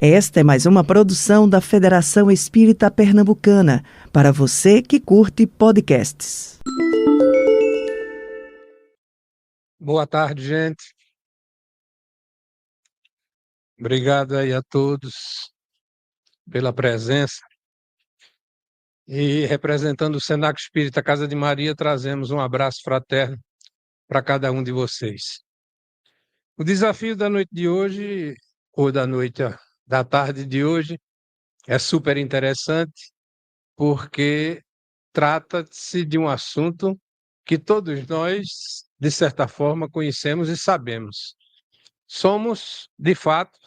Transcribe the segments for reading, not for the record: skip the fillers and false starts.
Esta é mais uma produção da Federação Espírita Pernambucana, para você que curte podcasts. Boa tarde, gente. Obrigado aí a todos pela presença. E representando o Senac Espírita Casa de Maria, trazemos um abraço fraterno para cada um de vocês. O desafio da noite de hoje, ou da tarde de hoje, é super interessante, porque trata-se de um assunto que todos nós, de certa forma, conhecemos e sabemos. Somos, de fato,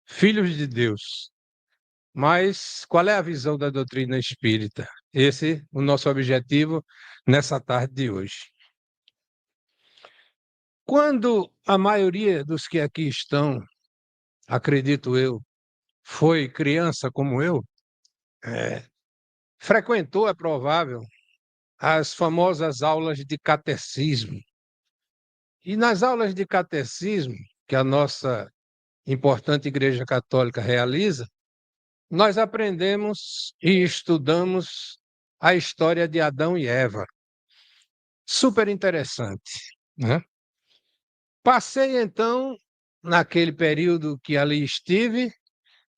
filhos de Deus. Mas qual é a visão da doutrina espírita? Esse é o nosso objetivo nessa tarde de hoje. Quando a maioria dos que aqui estão, acredito eu, foi criança como eu, frequentou, é provável, as famosas aulas de catecismo. E nas aulas de catecismo, que a nossa importante Igreja Católica realiza, nós aprendemos e estudamos a história de Adão e Eva. Super interessante, né? Passei, então, naquele período que ali estive,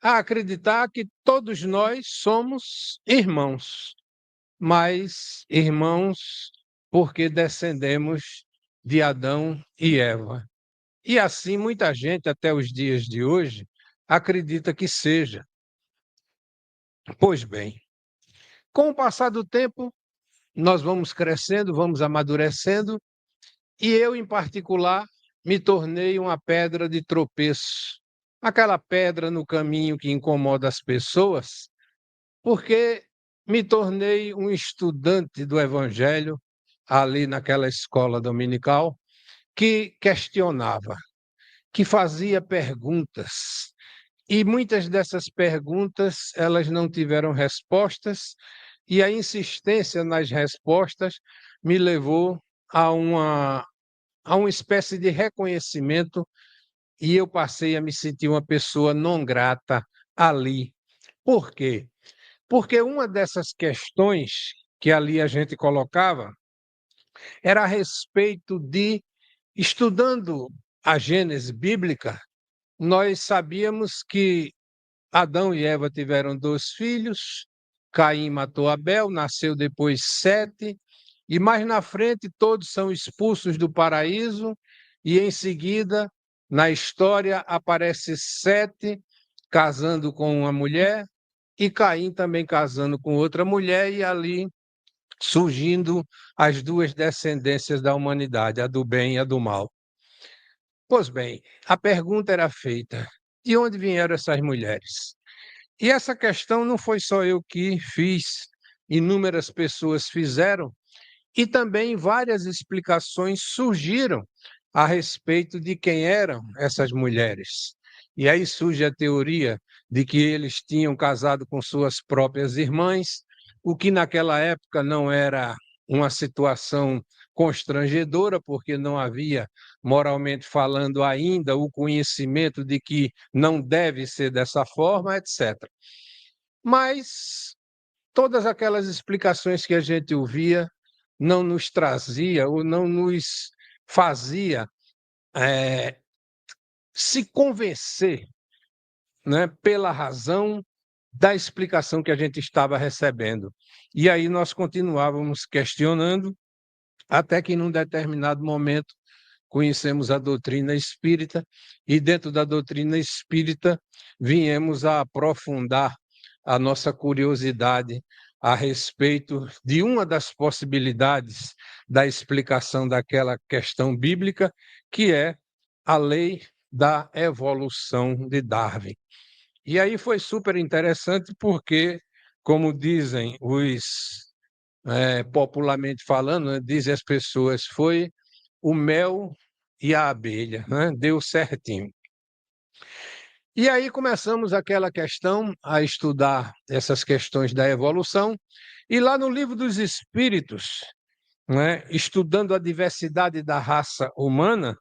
a acreditar que todos nós somos irmãos, mas irmãos porque descendemos de Adão e Eva. E assim muita gente, até os dias de hoje, acredita que seja. Pois bem, com o passar do tempo, nós vamos crescendo, vamos amadurecendo, e eu, em particular, me tornei uma pedra de tropeço. Aquela pedra no caminho que incomoda as pessoas, porque me tornei um estudante do Evangelho ali naquela escola dominical que questionava, que fazia perguntas. E muitas dessas perguntas, elas não tiveram respostas, e a insistência nas respostas me levou a uma espécie de reconhecimento, e eu passei a me sentir uma pessoa não grata ali. Por quê? Porque uma dessas questões que ali a gente colocava era a respeito de, estudando a Gênese bíblica, nós sabíamos que Adão e Eva tiveram 2 filhos, Caim matou Abel, nasceu depois Sete, e mais na frente todos são expulsos do paraíso, e em seguida, na história, aparece Sete casando com uma mulher, e Caim também casando com outra mulher, e ali surgindo as duas descendências da humanidade, a do bem e a do mal. Pois bem, a pergunta era feita: de onde vieram essas mulheres? E essa questão não foi só eu que fiz, inúmeras pessoas fizeram, e também várias explicações surgiram a respeito de quem eram essas mulheres. E aí surge a teoria de que eles tinham casado com suas próprias irmãs, o que naquela época não era uma situação constrangedora, porque não havia, moralmente falando, ainda o conhecimento de que não deve ser dessa forma, etc. Mas todas aquelas explicações que a gente ouvia não nos trazia ou não nos fazia se convencer, né, pela razão da explicação que a gente estava recebendo. E aí nós continuávamos questionando, até que num determinado momento conhecemos a doutrina espírita, e dentro da doutrina espírita viemos a aprofundar a nossa curiosidade a respeito de uma das possibilidades da explicação daquela questão bíblica, que é a lei da evolução de Darwin. E aí foi super interessante porque, como dizem popularmente falando, né, dizem as pessoas, foi o mel e a abelha, né? Deu certinho. E aí começamos aquela questão a estudar essas questões da evolução, e lá no Livro dos Espíritos, né, estudando a diversidade da raça humana,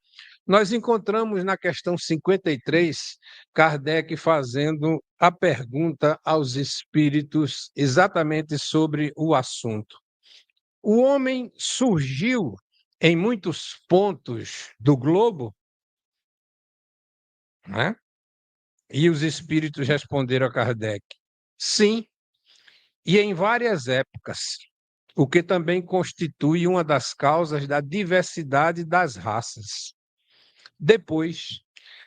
nós encontramos na questão 53 Kardec fazendo a pergunta aos espíritos exatamente sobre o assunto. O homem surgiu em muitos pontos do globo, né? E os espíritos responderam a Kardec: sim, e em várias épocas, o que também constitui uma das causas da diversidade das raças. Depois,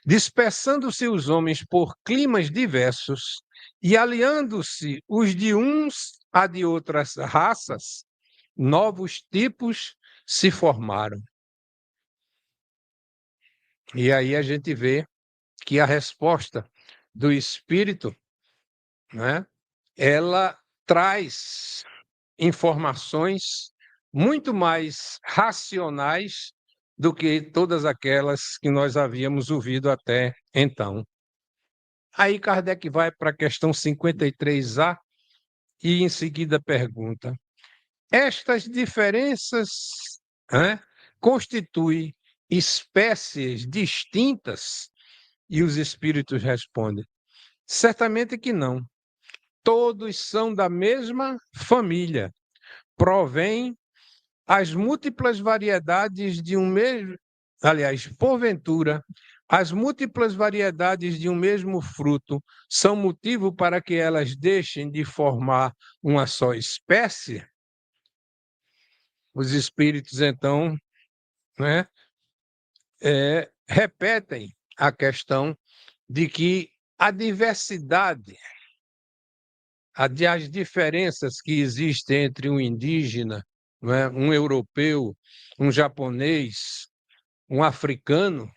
dispersando-se os homens por climas diversos e aliando-se os de uns a de outras raças, novos tipos se formaram. E aí a gente vê que a resposta do espírito, né, ela traz informações muito mais racionais do que todas aquelas que nós havíamos ouvido até então. Aí Kardec vai para a questão 53A e em seguida pergunta: estas diferenças, né, constituem espécies distintas? E os espíritos respondem: certamente que não. Todos são da mesma família, provém as múltiplas variedades de um mesmo, aliás, porventura, as múltiplas variedades de um mesmo fruto são motivo para que elas deixem de formar uma só espécie? Os espíritos, então, né, repetem a questão de que a diversidade, as diferenças que existem entre um indígena, não é, um europeu, um japonês, um africano,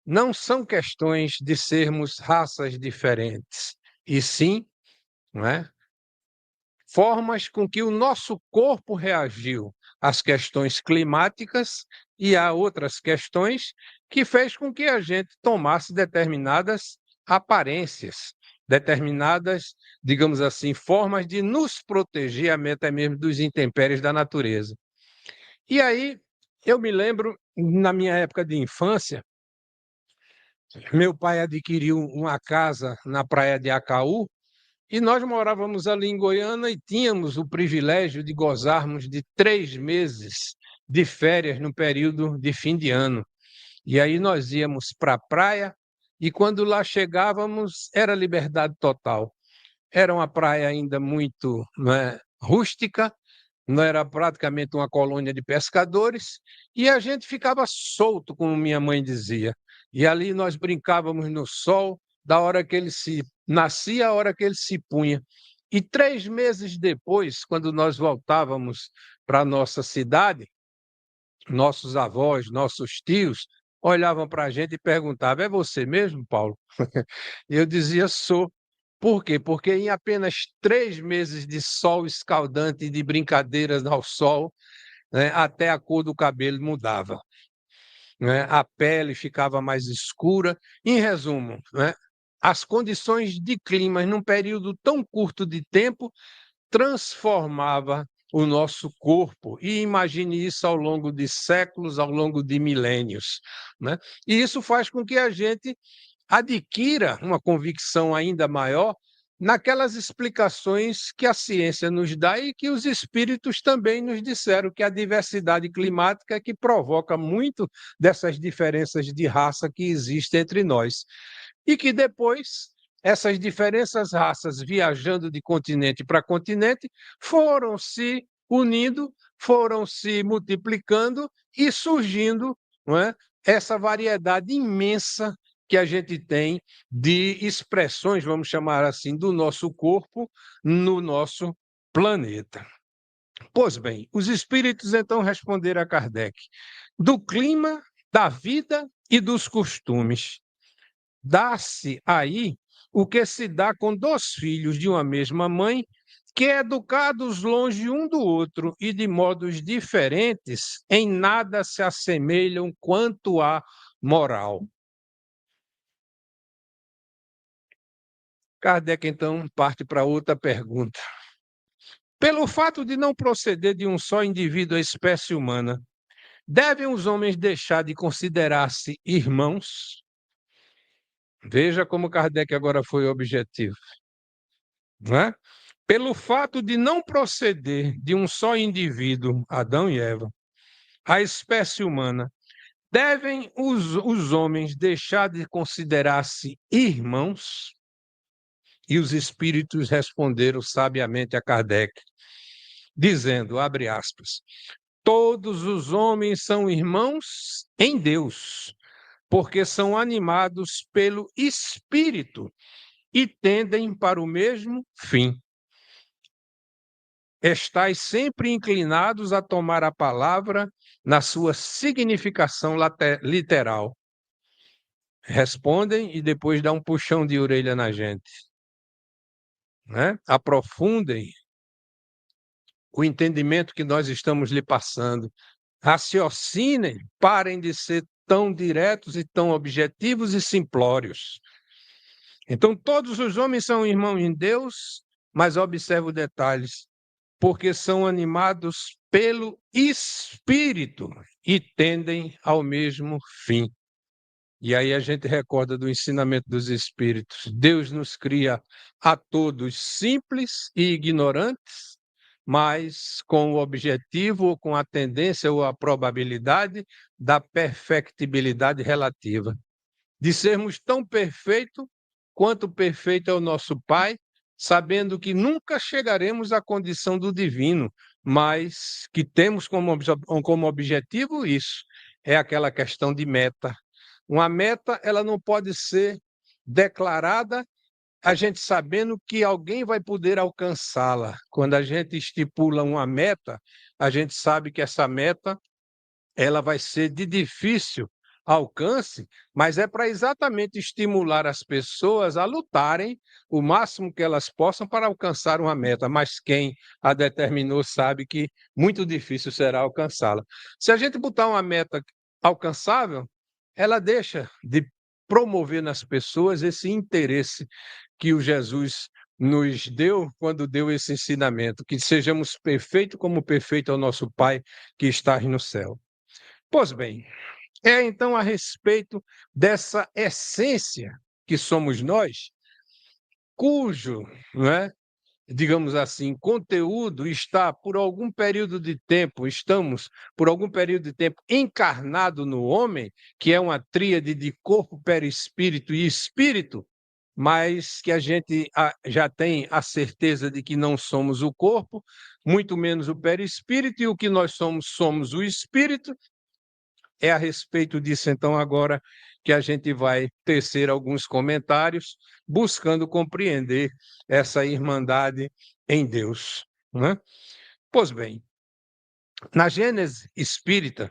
não são questões de sermos raças diferentes, e sim, não é, formas com que o nosso corpo reagiu às questões climáticas e a outras questões que fez com que a gente tomasse determinadas aparências, determinadas, digamos assim, formas de nos proteger até mesmo dos intempéries da natureza. E aí, eu me lembro, na minha época de infância, meu pai adquiriu uma casa na praia de Acaú, e nós morávamos ali em Goiânia e tínhamos o privilégio de gozarmos de 3 meses de férias no período de fim de ano. E aí nós íamos para a praia e quando lá chegávamos era liberdade total. Era uma praia ainda muito, não é, rústica, não era praticamente uma colônia de pescadores, e a gente ficava solto, como minha mãe dizia. E ali nós brincávamos no sol, da hora que ele se nascia, a hora que ele se punha. E 3 meses depois, quando nós voltávamos para a nossa cidade, nossos avós, nossos tios, olhavam para a gente e perguntavam: é você mesmo, Paulo? Eu dizia: sou. Por quê? Porque em apenas 3 meses de sol escaldante e de brincadeiras ao sol, né, até a cor do cabelo mudava, né, a pele ficava mais escura. Em resumo, né, as condições de clima, num período tão curto de tempo, transformava o nosso corpo. E imagine isso ao longo de séculos, ao longo de milênios, né? E isso faz com que a gente adquira uma convicção ainda maior naquelas explicações que a ciência nos dá e que os espíritos também nos disseram, que a diversidade climática é que provoca muito dessas diferenças de raça que existem entre nós. E que depois essas diferentes raças viajando de continente para continente foram se unindo, foram se multiplicando e surgindo, não é, essa variedade imensa que a gente tem de expressões, vamos chamar assim, do nosso corpo no nosso planeta. Pois bem, os espíritos então responderam a Kardec: do clima, da vida e dos costumes. Dá-se aí o que se dá com 2 filhos de uma mesma mãe, que, educados longe um do outro e de modos diferentes, em nada se assemelham quanto à moral. Kardec, então, parte para outra pergunta. Pelo fato de não proceder de um só indivíduo a espécie humana, Devem os homens deixar de considerar-se irmãos? Veja como Kardec agora foi objetivo, não é? Pelo fato de não proceder de um só indivíduo, Adão e Eva, a espécie humana, devem os homens deixar de considerar-se irmãos? E os espíritos responderam sabiamente a Kardec, dizendo, abre aspas, todos os homens são irmãos em Deus, porque são animados pelo Espírito e tendem para o mesmo fim. Estais sempre inclinados a tomar a palavra na sua significação literal. Respondem e depois dá um puxão de orelha na gente, né? Aprofundem o entendimento que nós estamos lhe passando. Raciocinem, parem de ser tão diretos e tão objetivos e simplórios. Então, todos os homens são irmãos em Deus, mas observe os detalhes, porque são animados pelo Espírito e tendem ao mesmo fim. E aí a gente recorda do ensinamento dos Espíritos. Deus nos cria a todos simples e ignorantes, mas com o objetivo, ou com a tendência ou a probabilidade da perfectibilidade relativa. De sermos tão perfeitos quanto perfeito é o nosso Pai, sabendo que nunca chegaremos à condição do divino, mas que temos como objetivo isso, é aquela questão de meta. Uma meta, ela não pode ser declarada a gente sabendo que alguém vai poder alcançá-la. Quando a gente estipula uma meta, a gente sabe que essa meta ela vai ser de difícil alcance, mas é para exatamente estimular as pessoas a lutarem o máximo que elas possam para alcançar uma meta, mas quem a determinou sabe que muito difícil será alcançá-la. Se a gente botar uma meta alcançável, ela deixa de promover nas pessoas esse interesse que o Jesus nos deu quando deu esse ensinamento, que sejamos perfeitos como perfeito é o nosso Pai que está no céu. Pois bem, é então a respeito dessa essência que somos nós, cujo, não é, digamos assim, conteúdo está por algum período de tempo, estamos por algum período de tempo encarnado no homem, que é uma tríade de corpo, perispírito e espírito, mas que a gente já tem a certeza de que não somos o corpo, muito menos o perispírito, e o que nós somos, somos o espírito. É a respeito disso, então, agora que a gente vai tecer alguns comentários, buscando compreender essa irmandade em Deus, né? Pois bem, na Gênese espírita,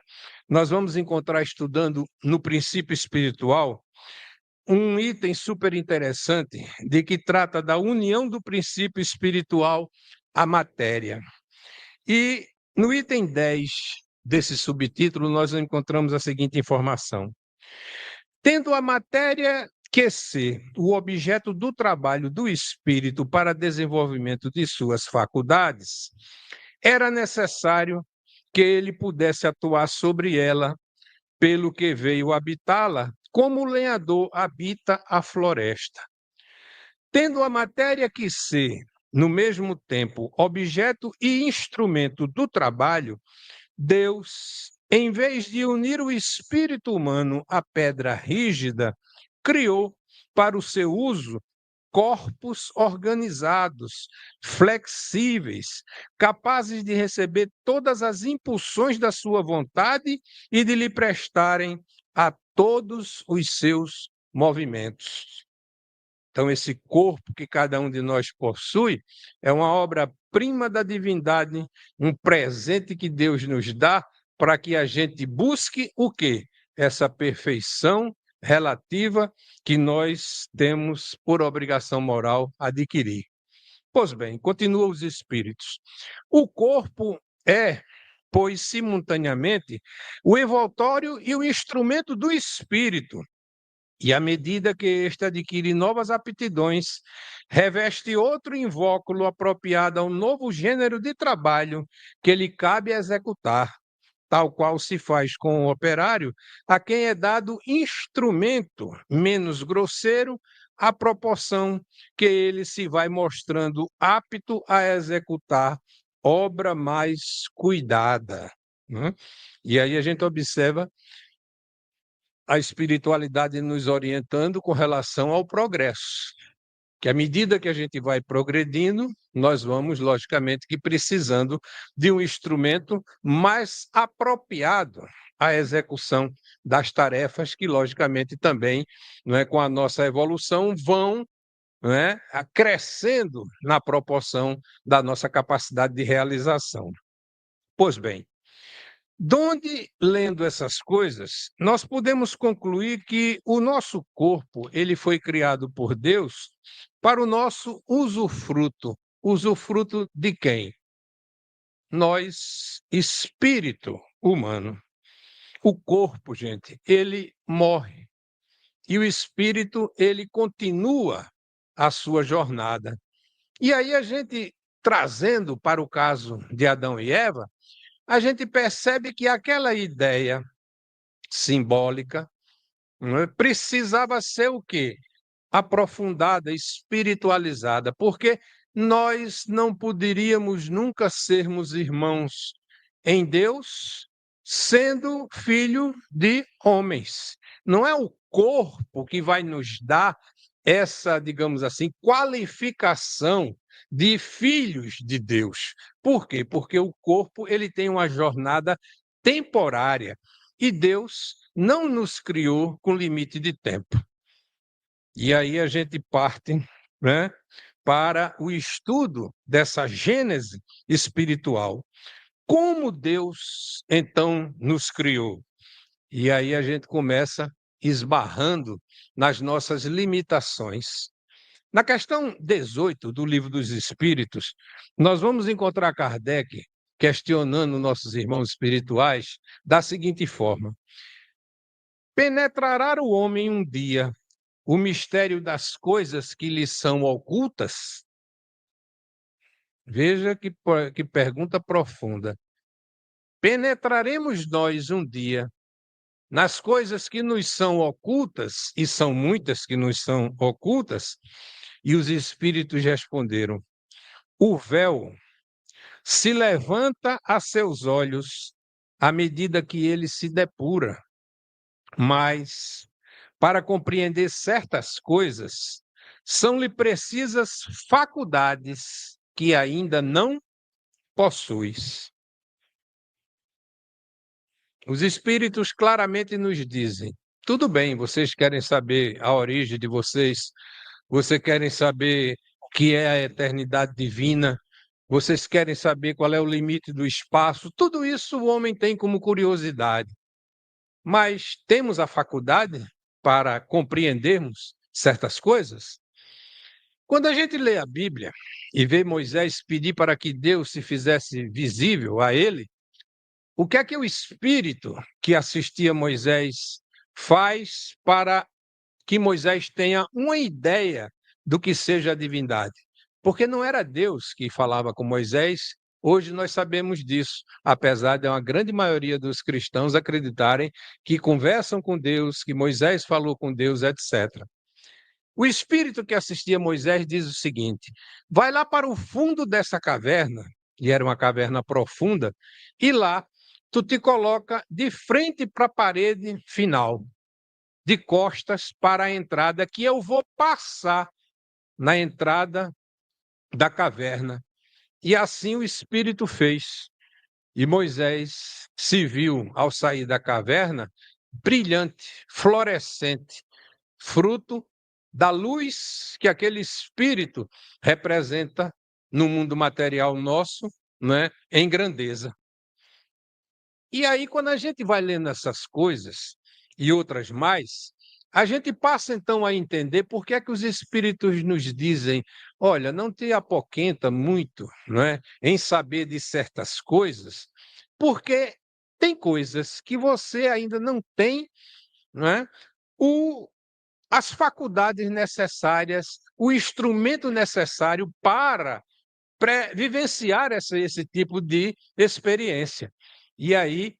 nós vamos encontrar, estudando no princípio espiritual, um item super interessante de que trata da união do princípio espiritual à matéria. E no item 10 desse subtítulo, nós encontramos a seguinte informação: tendo a matéria que ser o objeto do trabalho do espírito para desenvolvimento de suas faculdades, era necessário que ele pudesse atuar sobre ela, pelo que veio habitá-la, como o lenhador habita a floresta. Tendo a matéria que ser, no mesmo tempo, objeto e instrumento do trabalho, Deus, em vez de unir o espírito humano à pedra rígida, criou, para o seu uso, corpos organizados, flexíveis, capazes de receber todas as impulsões da sua vontade e de lhe prestarem a todos os seus movimentos. Então, esse corpo que cada um de nós possui é uma obra-prima da divindade, um presente que Deus nos dá para que a gente busque o quê? Essa perfeição relativa que nós temos por obrigação moral adquirir. Pois bem, continuam os espíritos. O corpo é, pois, simultaneamente, o envoltório e o instrumento do espírito. E à medida que este adquire novas aptidões, reveste outro invólucro apropriado ao novo gênero de trabalho que lhe cabe executar. tal qual se faz com o operário, a quem é dado instrumento menos grosseiro, à proporção que ele se vai mostrando apto a executar obra mais cuidada, né? E aí a gente observa a espiritualidade nos orientando com relação ao progresso, que à medida que a gente vai progredindo, nós vamos, logicamente, que precisando de um instrumento mais apropriado à execução das tarefas que, logicamente, também, não é, com a nossa evolução, vão, não é, crescendo na proporção da nossa capacidade de realização. Pois bem, donde, lendo essas coisas, nós podemos concluir que o nosso corpo, ele foi criado por Deus para o nosso usufruto. Usufruto de quem? Nós, espírito humano. O corpo, gente, ele morre. E o espírito, ele continua a sua jornada. E aí a gente, trazendo para o caso de Adão e Eva, a gente percebe que aquela ideia simbólica, não é, precisava ser o quê? Aprofundada, espiritualizada, porque nós não poderíamos nunca sermos irmãos em Deus sendo filho de homens. Não é o corpo que vai nos dar essa, digamos assim, qualificação de filhos de Deus. Por quê? Porque o corpo ele tem uma jornada temporária e Deus não nos criou com limite de tempo. E aí a gente parte, né, para o estudo dessa gênese espiritual. Como Deus, então, nos criou? E aí a gente começa esbarrando nas nossas limitações. Na questão 18 do Livro dos Espíritos, nós vamos encontrar Kardec questionando nossos irmãos espirituais da seguinte forma: penetrará o homem um dia o mistério das coisas que lhe são ocultas? Veja que pergunta profunda. Penetraremos nós um dia nas coisas que nos são ocultas, e são muitas que nos são ocultas? E os espíritos responderam: o véu se levanta a seus olhos à medida que ele se depura, mas para compreender certas coisas, são-lhe precisas faculdades que ainda não possuis. Os espíritos claramente nos dizem: tudo bem, vocês querem saber a origem de vocês, vocês querem saber o que é a eternidade divina, vocês querem saber qual é o limite do espaço, tudo isso o homem tem como curiosidade. Mas temos a faculdade para compreendermos certas coisas? Quando a gente lê a Bíblia e vê Moisés pedir para que Deus se fizesse visível a ele, o que é que o Espírito que assistia Moisés faz para que Moisés tenha uma ideia do que seja a divindade? Porque não era Deus que falava com Moisés, hoje nós sabemos disso, apesar de uma grande maioria dos cristãos acreditarem que conversam com Deus, que Moisés falou com Deus, etc. O espírito que assistia Moisés diz o seguinte: vai lá para o fundo dessa caverna, e era uma caverna profunda, e lá tu te coloca de frente para a parede final, de costas para a entrada, que eu vou passar na entrada da caverna. E assim o espírito fez. E Moisés se viu, ao sair da caverna, brilhante, florescente, fruto da luz que aquele espírito representa no mundo material nosso, né, em grandeza. E aí, quando a gente vai lendo essas coisas e outras mais, a gente passa então a entender por que é que os espíritos nos dizem: olha, não te apoquenta muito, não é, em saber de certas coisas, porque tem coisas que você ainda não tem, não é, as faculdades necessárias, o instrumento necessário para vivenciar esse tipo de experiência. E aí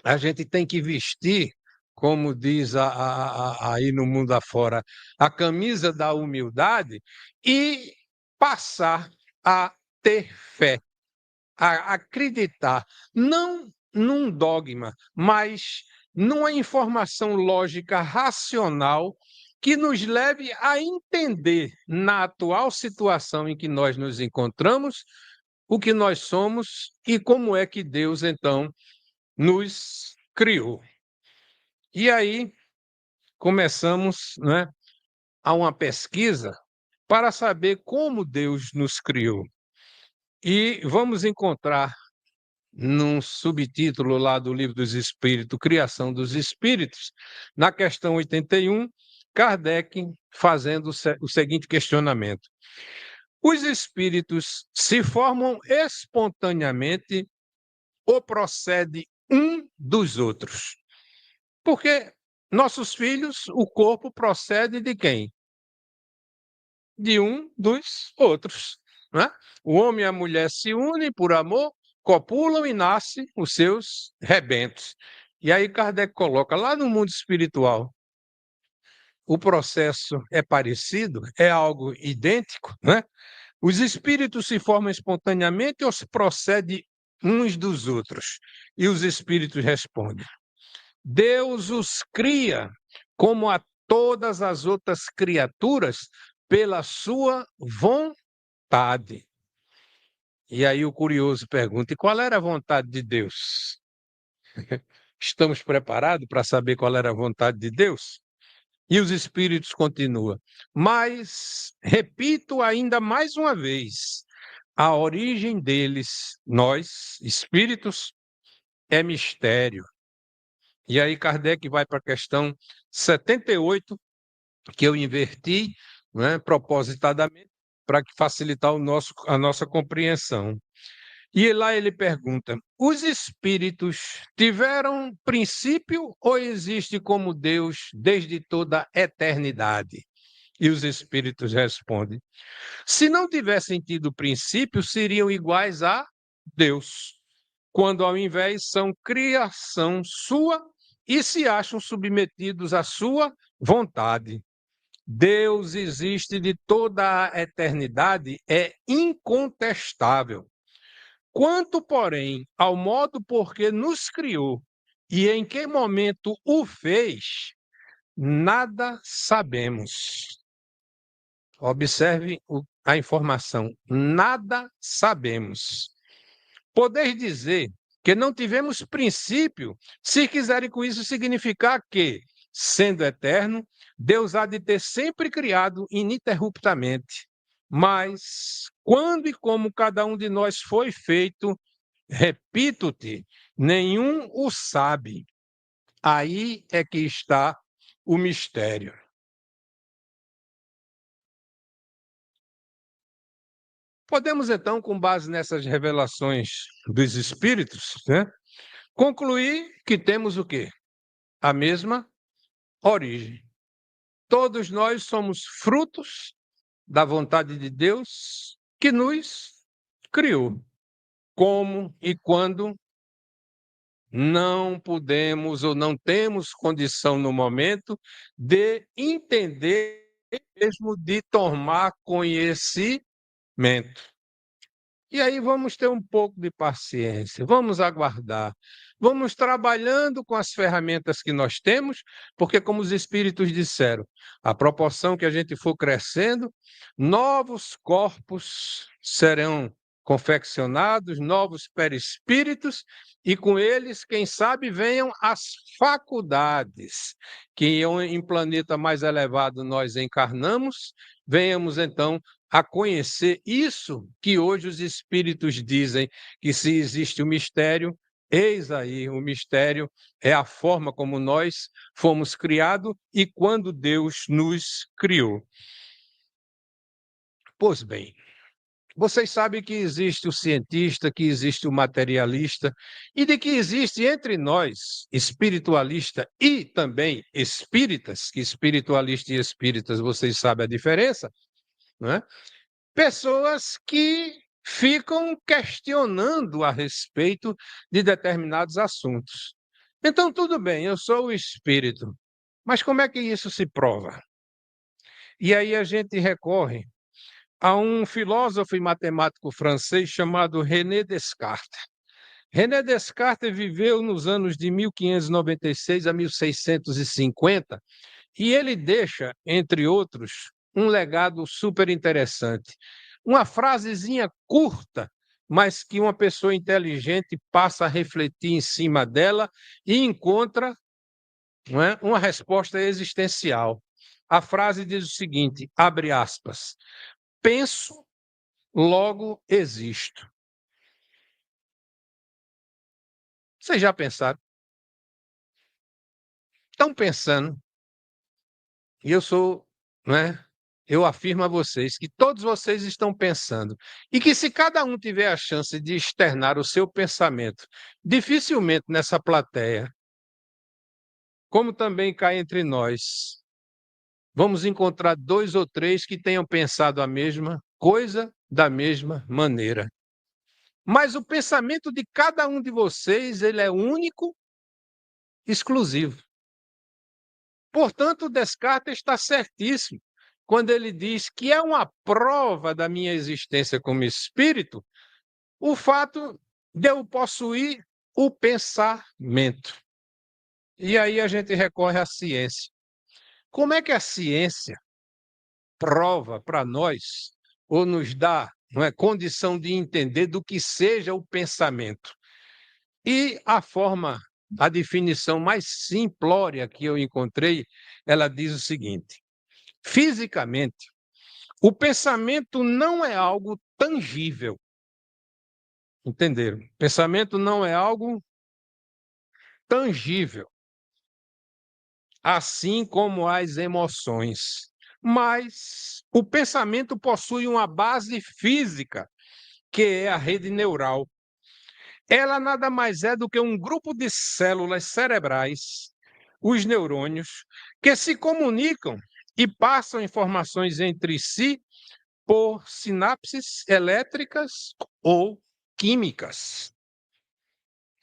a gente tem que vestir, como diz aí no mundo afora, a camisa da humildade e passar a ter fé, a acreditar, não num dogma, mas numa informação lógica racional que nos leve a entender, na atual situação em que nós nos encontramos, o que nós somos e como é que Deus, então, nos criou. E aí começamos, né, a uma pesquisa para saber como Deus nos criou. E vamos encontrar num subtítulo lá do Livro dos Espíritos, Criação dos Espíritos, na questão 81, Kardec fazendo o seguinte questionamento: os espíritos se formam espontaneamente ou procede um dos outros? Porque nossos filhos, o corpo procede de quem? De um dos outros, né? O homem e a mulher se unem por amor, copulam e nascem os seus rebentos. E aí Kardec coloca lá no mundo espiritual, o processo é parecido, é algo idêntico, né? Os espíritos se formam espontaneamente ou se procede uns dos outros? E os espíritos respondem: Deus os cria como a todas as outras criaturas pela sua vontade. E aí o curioso pergunta: e qual era a vontade de Deus? Estamos preparados para saber qual era a vontade de Deus? E os espíritos continuam: mas, repito ainda mais uma vez, a origem deles, nós, espíritos, é mistério. E aí Kardec vai para a questão 78, que eu inverti, né, propositadamente, para facilitar a nossa compreensão. E lá ele pergunta: os espíritos tiveram princípio ou existe como Deus desde toda a eternidade? E os espíritos respondem: se não tivessem tido princípio, seriam iguais a Deus, quando ao invés são criação sua e se acham submetidos à sua vontade. Deus existe de toda a eternidade, é incontestável. Quanto, porém, ao modo por que nos criou e em que momento o fez, nada sabemos. Observe a informação. Nada sabemos. Podeis dizer que não tivemos princípio, se quiserem com isso significar que, sendo eterno, Deus há de ter sempre criado ininterruptamente. Mas quando e como cada um de nós foi feito, repito-te, nenhum o sabe. Aí é que está o mistério. Podemos, então, com base nessas revelações dos Espíritos, né, concluir que temos o quê? A mesma origem. Todos nós somos frutos da vontade de Deus que nos criou. Como e quando não podemos ou não temos condição no momento de entender, mesmo de tomar conhecimento. E aí vamos ter um pouco de paciência, vamos aguardar, vamos trabalhando com as ferramentas que nós temos, porque, como os espíritos disseram, à proporção que a gente for crescendo, novos corpos serão confeccionados, novos perispíritos, e com eles, quem sabe, venham as faculdades, que em planeta mais elevado nós encarnamos, venhamos então a conhecer isso que hoje os espíritos dizem, que se existe o mistério, eis aí o mistério é a forma como nós fomos criados e quando Deus nos criou. Pois bem, vocês sabem que existe o cientista, que existe o materialista e de que existe entre nós, espiritualista e também espíritas, que espiritualista e espíritas, vocês sabem a diferença, não é? Pessoas que ficam questionando a respeito de determinados assuntos. Então, tudo bem, eu sou o espírito, mas como é que isso se prova? E aí a gente recorre a um filósofo e matemático francês chamado René Descartes. René Descartes viveu nos anos de 1596 a 1650 e ele deixa, entre outros, um legado super interessante. Uma frasezinha curta, mas que uma pessoa inteligente passa a refletir em cima dela e encontra, não é, uma resposta existencial. A frase diz o seguinte, abre aspas, penso, logo existo. Vocês já pensaram? Estão pensando, e eu sou, né? Eu afirmo a vocês que todos vocês estão pensando, e que se cada um tiver a chance de externar o seu pensamento, dificilmente nessa plateia, como também cá entre nós, vamos encontrar dois ou três que tenham pensado a mesma coisa da mesma maneira. Mas o pensamento de cada um de vocês, ele é único, exclusivo. Portanto, Descartes está certíssimo quando ele diz que é uma prova da minha existência como espírito o fato de eu possuir o pensamento. E aí a gente recorre à ciência. Como é que a ciência prova para nós ou nos dá, não é, condição de entender do que seja o pensamento? E a definição mais simplória que eu encontrei, ela diz o seguinte: fisicamente, o pensamento não é algo tangível. Entenderam? Pensamento não é algo tangível, assim como as emoções. Mas o pensamento possui uma base física, que é a rede neural. Ela nada mais é do que um grupo de células cerebrais, os neurônios, que se comunicam e passam informações entre si por sinapses elétricas ou químicas.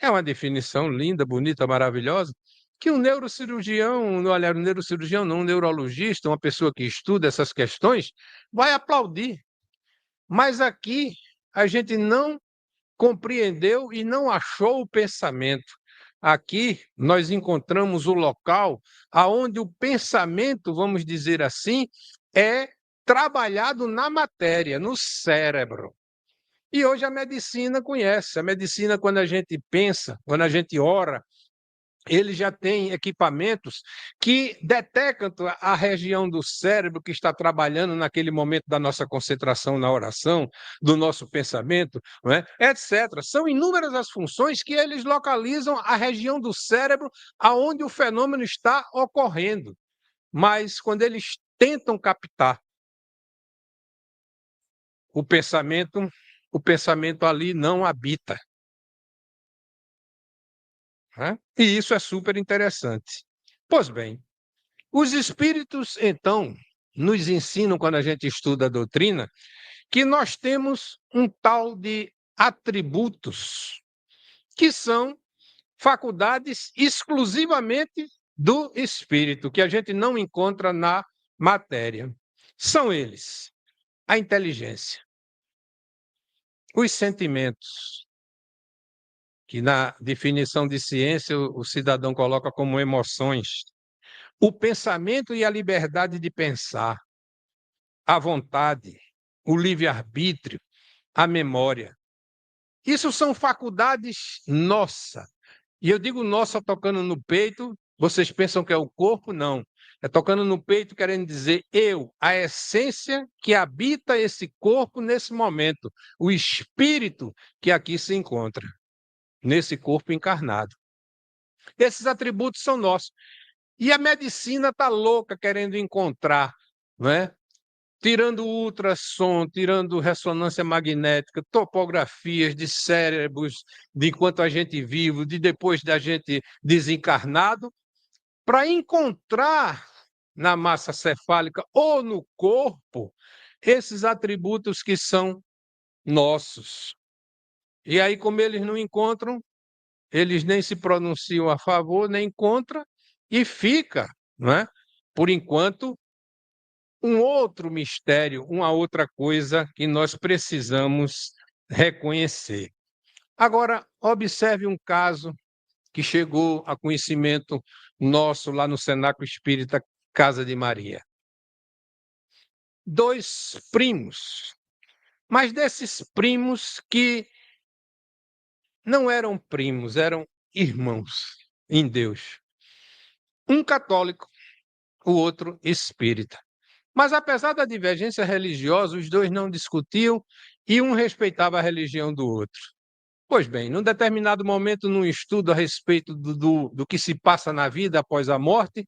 É uma definição linda, bonita, maravilhosa, que um neurocirurgião, aliás, um neurocirurgião não, um neurologista, uma pessoa que estuda essas questões, vai aplaudir. Mas aqui a gente não compreendeu e não achou o pensamento. Aqui nós encontramos o local aonde o pensamento, vamos dizer assim, é trabalhado na matéria, no cérebro. E hoje a medicina conhece. A medicina, quando a gente pensa, quando a gente ora, ele já tem equipamentos que detectam a região do cérebro que está trabalhando naquele momento da nossa concentração na oração, do nosso pensamento, não é? Etc. São inúmeras as funções que eles localizam a região do cérebro aonde o fenômeno está ocorrendo. Mas quando eles tentam captar o pensamento ali não habita. Né? E isso é super interessante. Pois bem, os espíritos, então, nos ensinam, quando a gente estuda a doutrina, que nós temos um tal de atributos, que são faculdades exclusivamente do espírito, que a gente não encontra na matéria. São eles: a inteligência, os sentimentos, que na definição de ciência o cidadão coloca como emoções, o pensamento e a liberdade de pensar, a vontade, o livre-arbítrio, a memória. Isso são faculdades nossa. E eu digo nossa tocando no peito, vocês pensam que é o corpo? Não. É tocando no peito querendo dizer eu, a essência que habita esse corpo nesse momento, o espírito que aqui se encontra, nesse corpo encarnado. Esses atributos são nossos. E a medicina está louca querendo encontrar, não é? Tirando ultrassom, tirando ressonância magnética, topografias de cérebros de enquanto a gente vive, de depois da gente desencarnado, para encontrar na massa cefálica ou no corpo esses atributos que são nossos. E aí, como eles não encontram, eles nem se pronunciam a favor nem contra, e fica, não é? Por enquanto, um outro mistério, uma outra coisa que nós precisamos reconhecer. Agora, observe um caso que chegou a conhecimento nosso lá no Cenáculo Espírita Casa de Maria. 2 primos, mas desses primos que não eram primos, eram irmãos em Deus. Um católico, o outro espírita. Mas apesar da divergência religiosa, os dois não discutiam e um respeitava a religião do outro. Pois bem, num determinado momento, num estudo a respeito do que se passa na vida após a morte,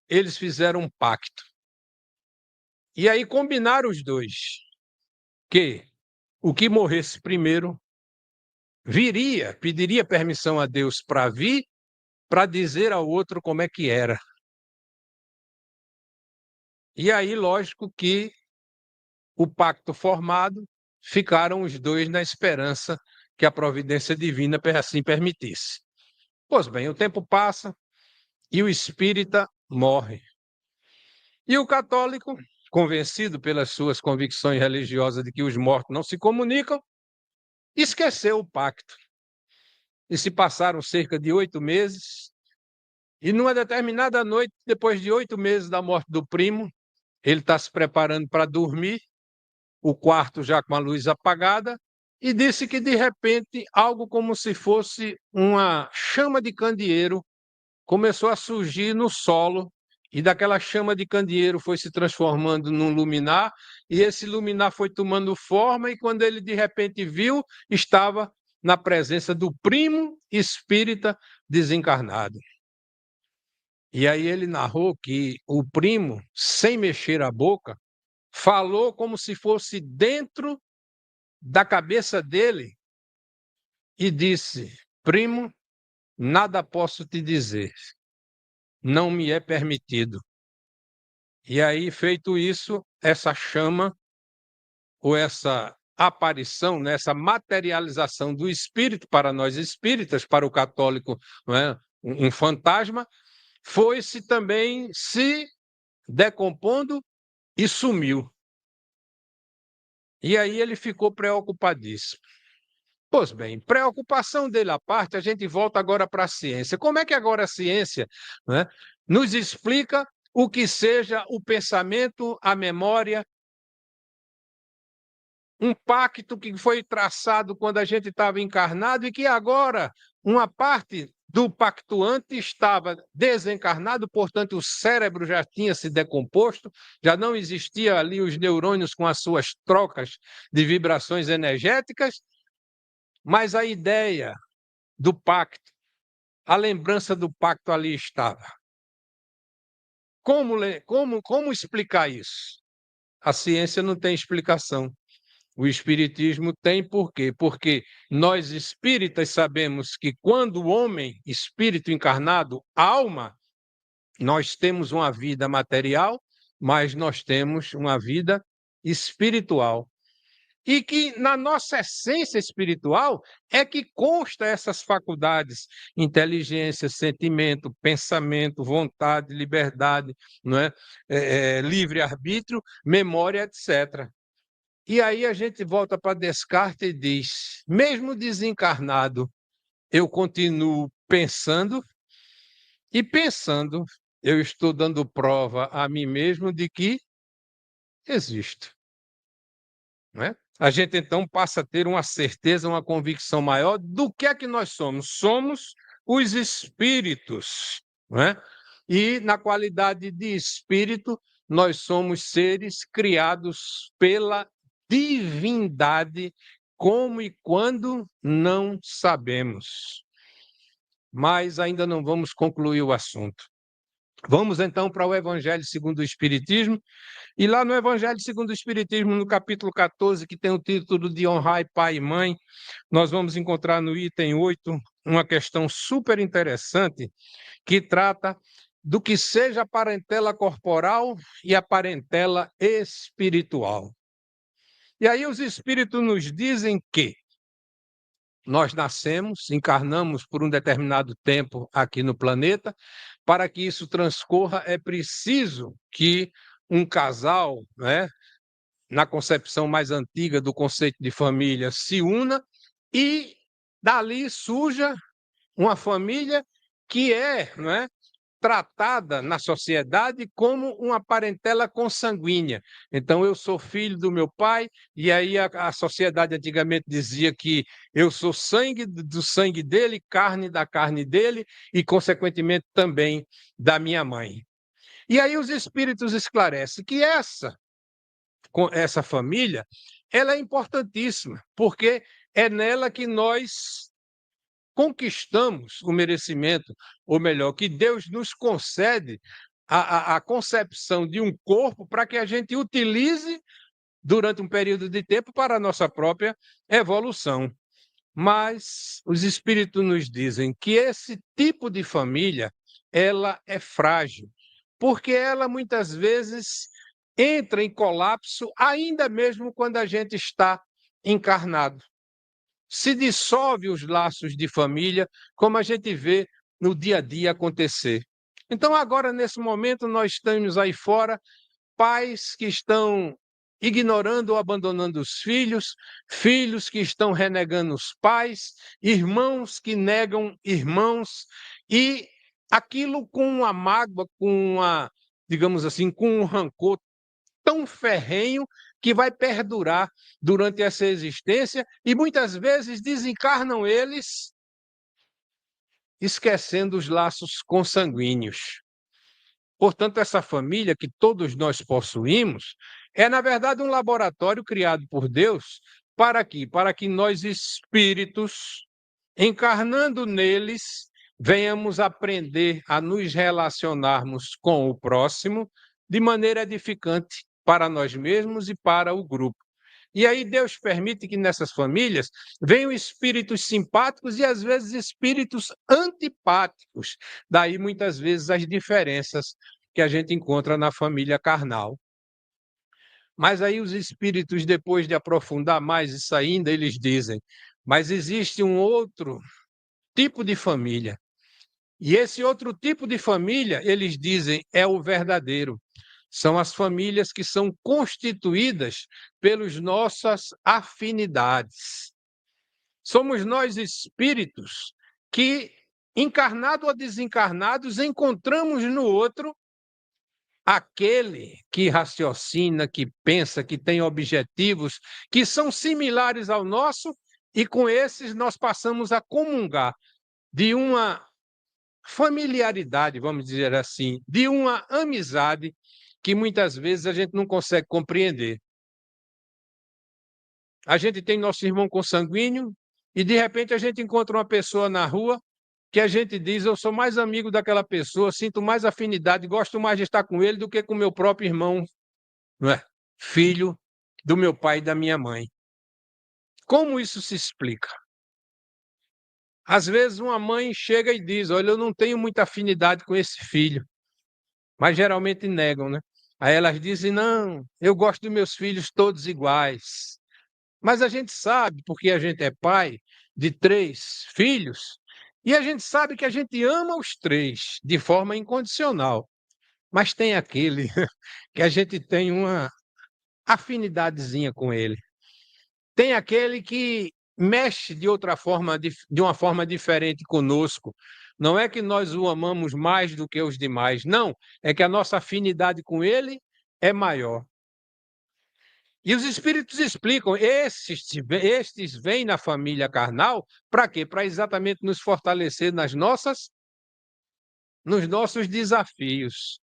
eles fizeram um pacto. E aí combinaram os dois que o que morresse primeiro pediria permissão a Deus para vir, para dizer ao outro como é que era. E aí, lógico que o pacto formado, ficaram os dois na esperança que a providência divina assim permitisse. Pois bem, o tempo passa e o espírita morre. E o católico, convencido pelas suas convicções religiosas de que os mortos não se comunicam, esqueceu o pacto. E se passaram cerca de 8 meses, e numa determinada noite, depois de 8 meses da morte do primo, ele está se preparando para dormir, o quarto já com a luz apagada, e disse que, de repente, algo como se fosse uma chama de candeeiro começou a surgir no solo, e daquela chama de candeeiro foi se transformando num luminar, e esse luminar foi tomando forma, e quando ele, de repente, viu, estava na presença do primo espírita desencarnado. E aí ele narrou que o primo, sem mexer a boca, falou como se fosse dentro da cabeça dele e disse: primo, nada posso te dizer, não me é permitido. E aí, feito isso, essa chama, ou essa aparição, né, essa materialização do espírito para nós espíritas, para o católico, não é, um fantasma, foi-se também se decompondo e sumiu. E aí ele ficou preocupadíssimo. Pois bem, preocupação dele à parte, a gente volta agora para a ciência. Como é que agora a ciência, né, nos explica o que seja o pensamento, a memória, um pacto que foi traçado quando a gente estava encarnado e que agora uma parte do pactuante estava desencarnado, portanto o cérebro já tinha se decomposto, já não existia ali os neurônios com as suas trocas de vibrações energéticas, mas a ideia do pacto, a lembrança do pacto ali estava. Como explicar isso? A ciência não tem explicação. O espiritismo tem por quê? Porque nós espíritas sabemos que quando o homem, espírito encarnado, alma, nós temos uma vida material, mas nós temos uma vida espiritual. E que na nossa essência espiritual é que consta essas faculdades: inteligência, sentimento, pensamento, vontade, liberdade, não é? Livre-arbítrio, memória, etc. E aí a gente volta para Descartes e diz: mesmo desencarnado, eu continuo pensando, e pensando, eu estou dando prova a mim mesmo de que existo. Não é? A gente então passa a ter uma certeza, uma convicção maior do que é que nós somos. Somos os espíritos, não é? E na qualidade de espírito, nós somos seres criados pela divindade, como e quando não sabemos. Mas ainda não vamos concluir o assunto. Vamos então para o Evangelho segundo o Espiritismo. E lá no Evangelho segundo o Espiritismo, no capítulo 14, que tem o título de Honrai Pai e Mãe, nós vamos encontrar no item 8 uma questão super interessante que trata do que seja a parentela corporal e a parentela espiritual. E aí os espíritos nos dizem que nós nascemos, encarnamos por um determinado tempo aqui no planeta. Para que isso transcorra, é preciso que um casal, né, na concepção mais antiga do conceito de família, se una e dali surja uma família que é, não é, tratada na sociedade como uma parentela consanguínea. Então, eu sou filho do meu pai, e aí a sociedade antigamente dizia que eu sou sangue do sangue dele, carne da carne dele, e, consequentemente, também da minha mãe. E aí os espíritos esclarecem que essa família ela é importantíssima, porque é nela que nós conquistamos o merecimento, ou melhor, que Deus nos concede a concepção de um corpo para que a gente utilize durante um período de tempo para a nossa própria evolução. Mas os espíritos nos dizem que esse tipo de família ela é frágil, porque ela muitas vezes entra em colapso ainda mesmo quando a gente está encarnado. Se dissolve os laços de família, como a gente vê no dia a dia acontecer. Então, agora, nesse momento, nós temos aí fora pais que estão ignorando ou abandonando os filhos, filhos que estão renegando os pais, irmãos que negam irmãos, e aquilo com uma mágoa, com uma, digamos assim, com um rancor tão ferrenho que vai perdurar durante essa existência e muitas vezes desencarnam eles esquecendo os laços consanguíneos. Portanto, essa família que todos nós possuímos é, na verdade, um laboratório criado por Deus para quê? Para que nós espíritos, encarnando neles, venhamos aprender a nos relacionarmos com o próximo de maneira edificante para nós mesmos e para o grupo. E aí Deus permite que nessas famílias venham espíritos simpáticos e às vezes espíritos antipáticos. Daí muitas vezes as diferenças que a gente encontra na família carnal. Mas aí os espíritos, depois de aprofundar mais isso ainda, eles dizem: mas existe um outro tipo de família. E esse outro tipo de família, eles dizem, é o verdadeiro. São as famílias que são constituídas pelas nossas afinidades. Somos nós espíritos que, encarnados ou desencarnados, encontramos no outro aquele que raciocina, que pensa, que tem objetivos que são similares ao nosso, e com esses nós passamos a comungar de uma familiaridade, vamos dizer assim, de uma amizade que muitas vezes a gente não consegue compreender. A gente tem nosso irmão consanguíneo e de repente a gente encontra uma pessoa na rua que a gente diz: eu sou mais amigo daquela pessoa, sinto mais afinidade, gosto mais de estar com ele do que com meu próprio irmão, não é? Filho do meu pai e da minha mãe. Como isso se explica? Às vezes uma mãe chega e diz: olha, eu não tenho muita afinidade com esse filho, mas geralmente negam, né? Aí elas dizem: não, eu gosto dos meus filhos todos iguais. Mas a gente sabe, porque a gente é pai de 3 filhos, e a gente sabe que a gente ama os 3 de forma incondicional. Mas tem aquele que a gente tem uma afinidadezinha com ele. Tem aquele que mexe de outra forma, de uma forma diferente conosco. Não é que nós o amamos mais do que os demais, não. É que a nossa afinidade com ele é maior. E os espíritos explicam, estes vêm na família carnal, para quê? Para exatamente nos fortalecer nos nossos desafios.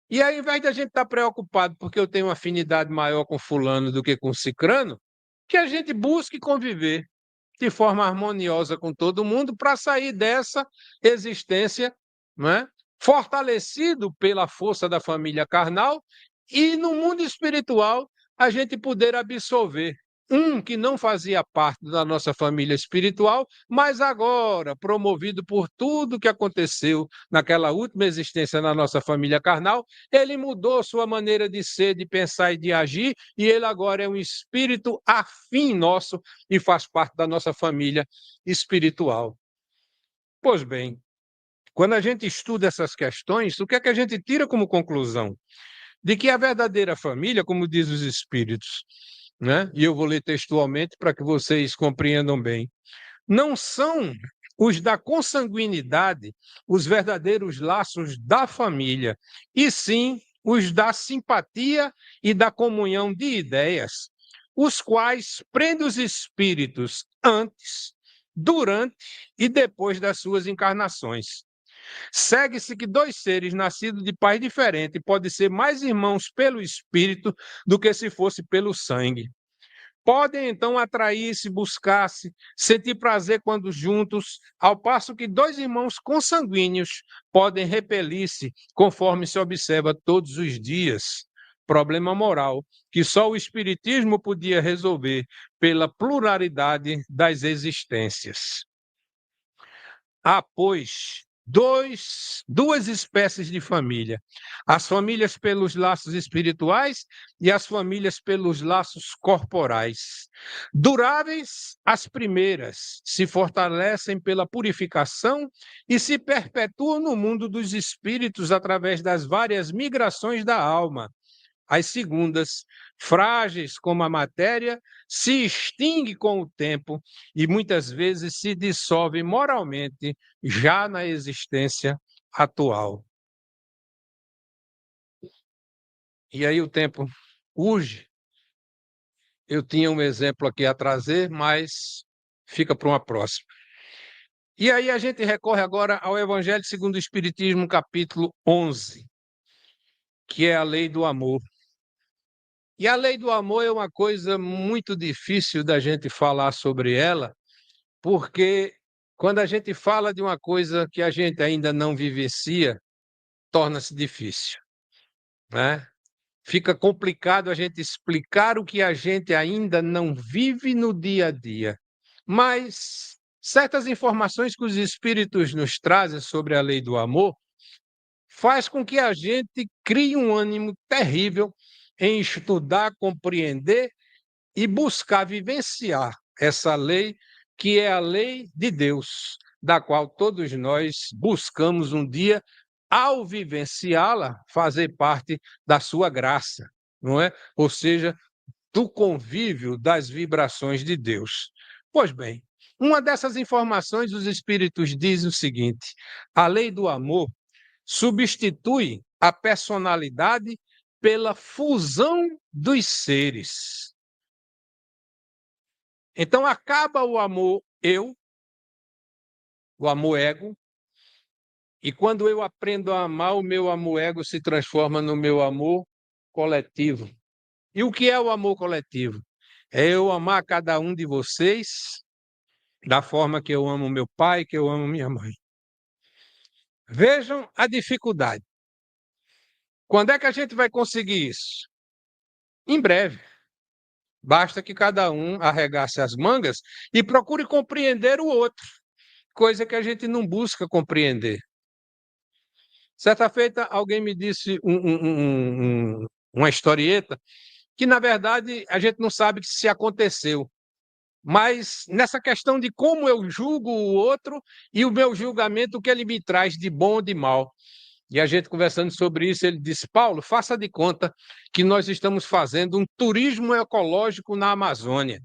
E aí, ao invés de a gente estar preocupado porque eu tenho uma afinidade maior com fulano do que com cicrano, que a gente busque conviver de forma harmoniosa com todo mundo para sair dessa existência, não é? Fortalecido pela força da família carnal e no mundo espiritual a gente poder absorver Um que não fazia parte da nossa família espiritual, mas agora, promovido por tudo que aconteceu naquela última existência na nossa família carnal, ele mudou sua maneira de ser, de pensar e de agir, e ele agora é um espírito afim nosso e faz parte da nossa família espiritual. Pois bem, quando a gente estuda essas questões, o que é que a gente tira como conclusão? De que a verdadeira família, como diz os espíritos, né? E eu vou ler textualmente para que vocês compreendam bem. Não são os da consanguinidade os verdadeiros laços da família, e sim os da simpatia e da comunhão de ideias, os quais prendem os espíritos antes, durante e depois das suas encarnações. Segue-se que dois seres nascidos de pais diferentes podem ser mais irmãos pelo espírito do que se fosse pelo sangue. Podem então atrair-se, buscar-se, sentir prazer quando juntos, ao passo que dois irmãos consanguíneos podem repelir-se, conforme se observa todos os dias. Problema moral que só o Espiritismo podia resolver pela pluralidade das existências. Há, pois, duas espécies de família: as famílias pelos laços espirituais e as famílias pelos laços corporais. Duráveis, as primeiras se fortalecem pela purificação e se perpetuam no mundo dos espíritos através das várias migrações da alma. As segundas, frágeis como a matéria, se extinguem com o tempo e muitas vezes se dissolvem moralmente já na existência atual. E aí o tempo urge. Eu tinha um exemplo aqui a trazer, mas fica para uma próxima. E aí a gente recorre agora ao Evangelho segundo o Espiritismo, capítulo 11, que é a lei do amor. E a lei do amor é uma coisa muito difícil da gente falar sobre ela, porque quando a gente fala de uma coisa que a gente ainda não vivencia, torna-se difícil, né? Fica complicado a gente explicar o que a gente ainda não vive no dia a dia. Mas certas informações que os espíritos nos trazem sobre a lei do amor faz com que a gente crie um ânimo terrível em estudar, compreender e buscar vivenciar essa lei, que é a lei de Deus, da qual todos nós buscamos um dia, ao vivenciá-la, fazer parte da sua graça, não é? Ou seja, do convívio das vibrações de Deus. Pois bem, uma dessas informações, os espíritos dizem o seguinte: a lei do amor substitui a personalidade pela fusão dos seres. Então acaba o amor eu, o amor ego, e quando eu aprendo a amar, o meu amor ego se transforma no meu amor coletivo. E o que é o amor coletivo? É eu amar cada um de vocês da forma que eu amo meu pai, que eu amo minha mãe. Vejam a dificuldade. Quando é que a gente vai conseguir isso? Em breve. Basta que cada um arregace as mangas e procure compreender o outro, coisa que a gente não busca compreender. Certa feita, alguém me disse uma historieta que, na verdade, a gente não sabe se aconteceu. Mas nessa questão de como eu julgo o outro e o meu julgamento, o que ele me traz de bom ou de mal. E a gente conversando sobre isso, ele disse: Paulo, faça de conta que nós estamos fazendo um turismo ecológico na Amazônia,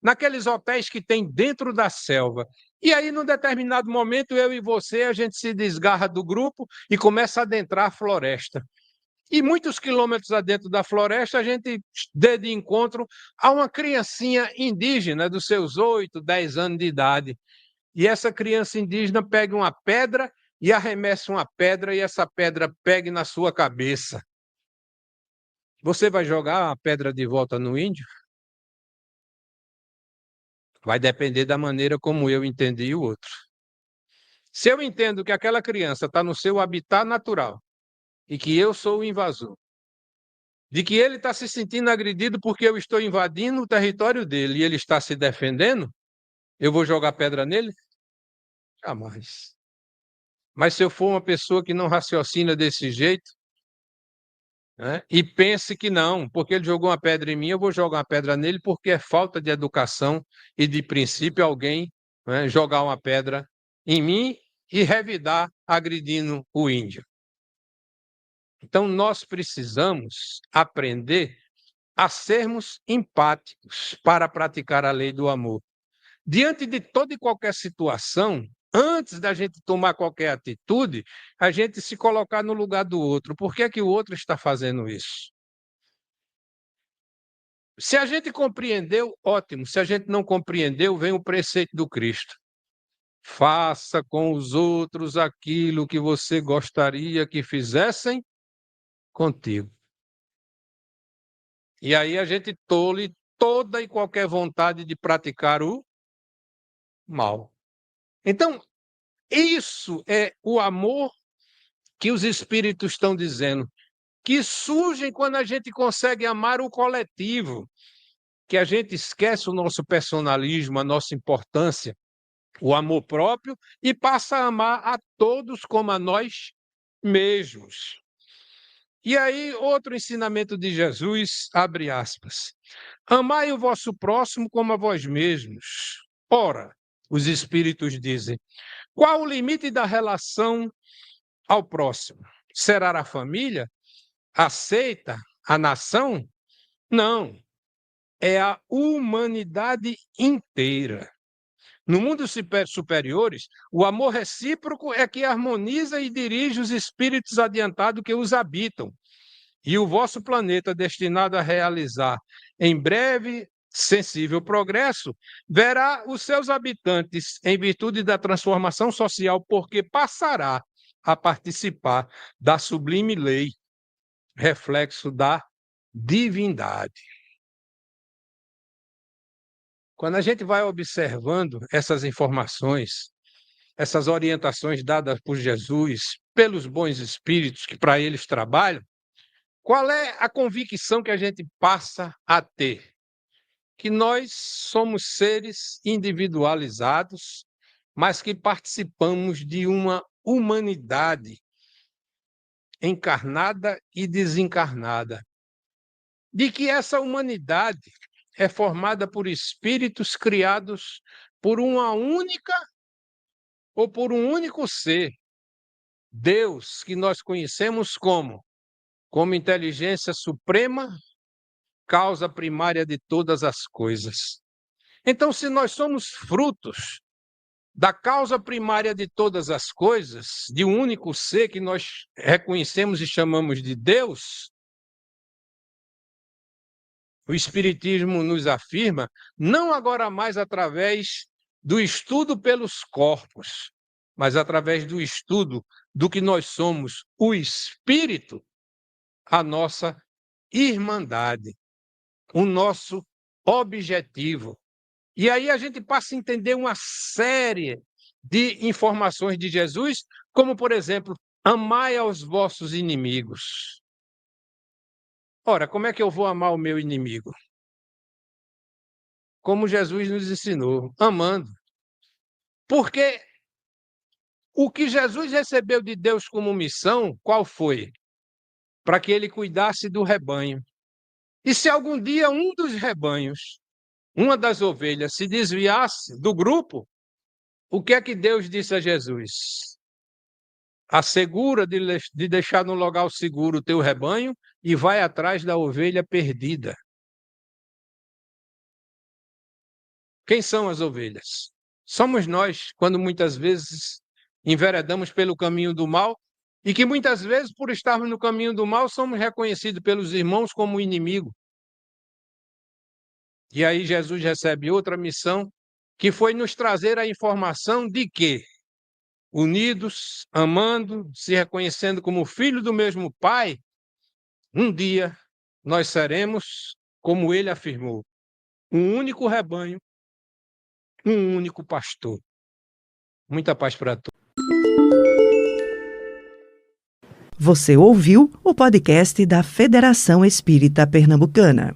naqueles hotéis que tem dentro da selva. E aí, num determinado momento, eu e você, a gente se desgarra do grupo e começa a adentrar a floresta. E muitos quilômetros adentro da floresta, a gente dê de encontro a uma criancinha indígena dos seus 8, 10 anos de idade. E essa criança indígena pega uma pedra e arremessa uma pedra e essa pedra pega na sua cabeça. Você vai jogar a pedra de volta no índio? Vai depender da maneira como eu entendi o outro. Se eu entendo que aquela criança está no seu habitat natural e que eu sou o invasor, de que ele está se sentindo agredido porque eu estou invadindo o território dele e ele está se defendendo, eu vou jogar pedra nele? Jamais. Mas se eu for uma pessoa que não raciocina desse jeito, né, e pense que não, porque ele jogou uma pedra em mim, eu vou jogar uma pedra nele, porque é falta de educação e de princípio alguém, né, jogar uma pedra em mim e revidar agredindo o índio. Então, nós precisamos aprender a sermos empáticos para praticar a lei do amor. Diante de toda e qualquer situação, antes da gente tomar qualquer atitude, a gente se colocar no lugar do outro. Por que é que o outro está fazendo isso? Se a gente compreendeu, ótimo. Se a gente não compreendeu, vem o preceito do Cristo. Faça com os outros aquilo que você gostaria que fizessem contigo. E aí a gente tolhe toda e qualquer vontade de praticar o mal. Então, isso é o amor que os espíritos estão dizendo, que surgem quando a gente consegue amar o coletivo, que a gente esquece o nosso personalismo, a nossa importância, o amor próprio e passa a amar a todos como a nós mesmos. E aí, outro ensinamento de Jesus, abre aspas, amai o vosso próximo como a vós mesmos. Ora, os espíritos dizem, qual o limite da relação ao próximo? Será a família? Aceita a nação? Não, é a humanidade inteira. No mundo superiores, o amor recíproco é que harmoniza e dirige os espíritos adiantados que os habitam. E o vosso planeta, destinado a realizar em breve sensível progresso, verá os seus habitantes em virtude da transformação social, porque passará a participar da sublime lei, reflexo da divindade. Quando a gente vai observando essas informações, essas orientações dadas por Jesus, pelos bons espíritos que para eles trabalham, qual é a convicção que a gente passa a ter? Que nós somos seres individualizados, mas que participamos de uma humanidade encarnada e desencarnada. De que essa humanidade é formada por espíritos criados por uma única ou por um único ser, Deus, que nós conhecemos como inteligência suprema, causa primária de todas as coisas. Então, se nós somos frutos da causa primária de todas as coisas, de um único ser que nós reconhecemos e chamamos de Deus, o Espiritismo nos afirma, não agora mais através do estudo pelos corpos, mas através do estudo do que nós somos, o Espírito, a nossa irmandade, o nosso objetivo. E aí a gente passa a entender uma série de informações de Jesus, como, por exemplo, amai aos vossos inimigos. Ora, como é que eu vou amar o meu inimigo? Como Jesus nos ensinou, amando. Porque o que Jesus recebeu de Deus como missão, qual foi? Para que ele cuidasse do rebanho. E se algum dia um dos rebanhos, uma das ovelhas, se desviasse do grupo, o que é que Deus disse a Jesus? Assegura de deixar no local seguro o teu rebanho e vai atrás da ovelha perdida. Quem são as ovelhas? Somos nós, quando muitas vezes enveredamos pelo caminho do mal e que muitas vezes, por estarmos no caminho do mal, somos reconhecidos pelos irmãos como inimigo. E aí Jesus recebe outra missão, que foi nos trazer a informação de que, unidos, amando, se reconhecendo como filho do mesmo Pai, um dia nós seremos, como ele afirmou, um único rebanho, um único pastor. Muita paz para todos. Você ouviu o podcast da Federação Espírita Pernambucana.